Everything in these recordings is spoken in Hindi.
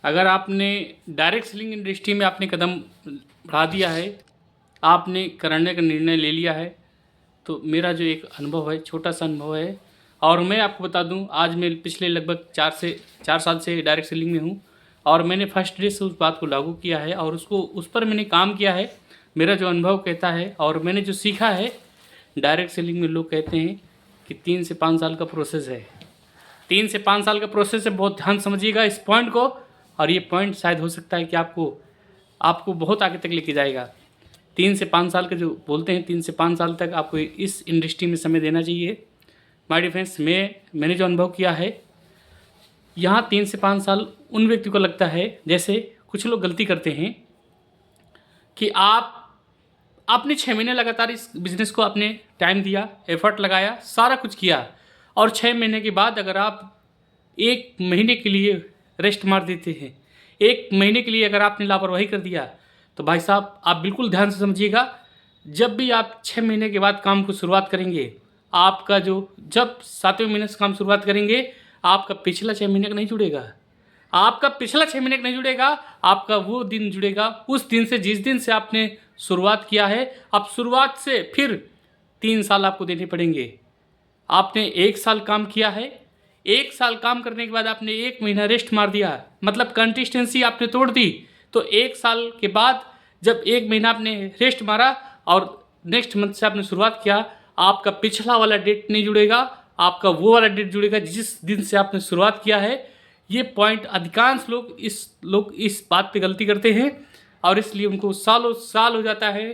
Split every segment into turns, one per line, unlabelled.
अगर आपने डायरेक्ट सेलिंग इंडस्ट्री में आपने कदम बढ़ा दिया है, आपने करने का निर्णय ले लिया है, तो मेरा जो एक अनुभव है, छोटा सा अनुभव है, और मैं आपको बता दूं, आज मैं पिछले लगभग 4 साल से डायरेक्ट सेलिंग में हूं, और मैंने फर्स्ट डे से उस बात को लागू किया है और उसको उस पर मैंने काम किया है। मेरा जो अनुभव कहता है और मैंने जो सीखा है, डायरेक्ट सेलिंग में लोग कहते हैं कि 3 से 5 साल का प्रोसेस है। 3 से 5 साल का प्रोसेस है, बहुत ध्यान समझिएगा इस पॉइंट को, और ये पॉइंट शायद हो सकता है कि आपको बहुत आगे तक लेके जाएगा। 3 से 5 साल का जो बोलते हैं, 3 से 5 साल तक आपको इस इंडस्ट्री में समय देना चाहिए। माय डियर फ्रेंड्स, मैंने जो अनुभव किया है, यहाँ 3 से 5 साल उन व्यक्ति को लगता है, जैसे कुछ लोग गलती करते हैं कि आपने 6 महीने लगातार इस बिज़नेस को आपने टाइम दिया, एफर्ट लगाया, सारा कुछ किया, और 6 महीने के बाद अगर आप 1 महीने के लिए रेस्ट मार देते हैं, 1 महीने के लिए अगर आपने लापरवाही कर दिया, तो भाई साहब आप बिल्कुल ध्यान से समझिएगा, जब भी आप 6 महीने के बाद काम को शुरुआत करेंगे, आपका जब 7वें महीने से काम शुरुआत करेंगे, आपका पिछला 6 महीने का नहीं जुड़ेगा, आपका पिछला 6 महीने का नहीं जुड़ेगा, आपका वो दिन जुड़ेगा उस दिन से जिस दिन से आपने शुरुआत किया है। अब शुरुआत से फिर 3 साल आपको देने पड़ेंगे। आपने 1 साल काम किया है, 1 साल काम करने के बाद आपने 1 महीना रेस्ट मार दिया, मतलब कंसिस्टेंसी आपने तोड़ दी, तो 1 साल के बाद जब 1 महीना आपने रेस्ट मारा और नेक्स्ट मंथ से आपने शुरुआत किया, आपका पिछला वाला डेट नहीं जुड़ेगा, आपका वो वाला डेट जुड़ेगा जिस दिन से आपने शुरुआत किया है। ये पॉइंट अधिकांश लोग इस बात पे गलती करते हैं, और इसलिए उनको सालों साल हो जाता है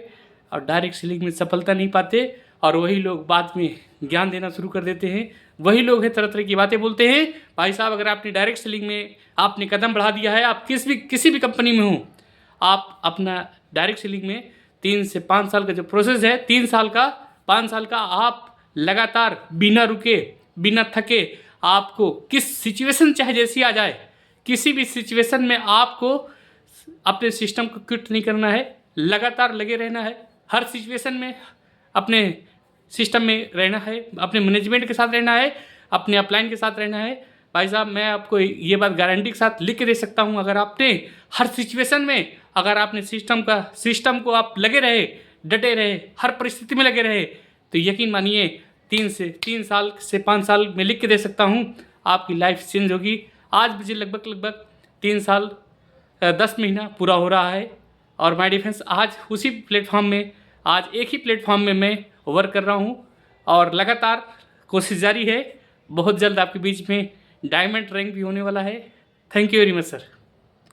और डायरेक्ट सेलिंग में सफलता नहीं पाते, और वही लोग बाद में ज्ञान देना शुरू कर देते हैं। वही लोग हैं तरह तरह की बातें बोलते हैं। भाई साहब, अगर आपने डायरेक्ट सेलिंग में आपने कदम बढ़ा दिया है, आप किसी भी कंपनी में हो, आप अपना डायरेक्ट सेलिंग में 3 से 5 साल का जो प्रोसेस है, 3 साल का 5 साल का, आप लगातार बिना रुके बिना थके, आपको किस सिचुएशन चाहे जैसी आ जाए, किसी भी सिचुएशन में आपको अपने सिस्टम को क्विट नहीं करना है, लगातार लगे रहना है। हर सिचुएशन में अपने सिस्टम में रहना है, अपने मैनेजमेंट के साथ रहना है, अपने अपलाइन के साथ रहना है। भाई साहब, मैं आपको ये बात गारंटी के साथ लिख के दे सकता हूँ, अगर आपने हर सिचुएशन में अगर आपने सिस्टम को आप लगे रहे, डटे रहे, हर परिस्थिति में लगे रहे, तो यकीन मानिए 3 साल से 5 साल में लिख के दे सकता हूँ, आपकी लाइफ चेंज होगी। आज मुझे लगभग 3 साल 10 महीना पूरा हो रहा है, और माय डियर फ्रेंड्स, आज उसी प्लेटफॉर्म में, आज एक ही प्लेटफॉर्म में मैं वर्क कर रहा हूँ, और लगातार कोशिश जारी है। बहुत जल्द आपके बीच में डायमंड रैंक भी होने वाला है। Thank you very much sir.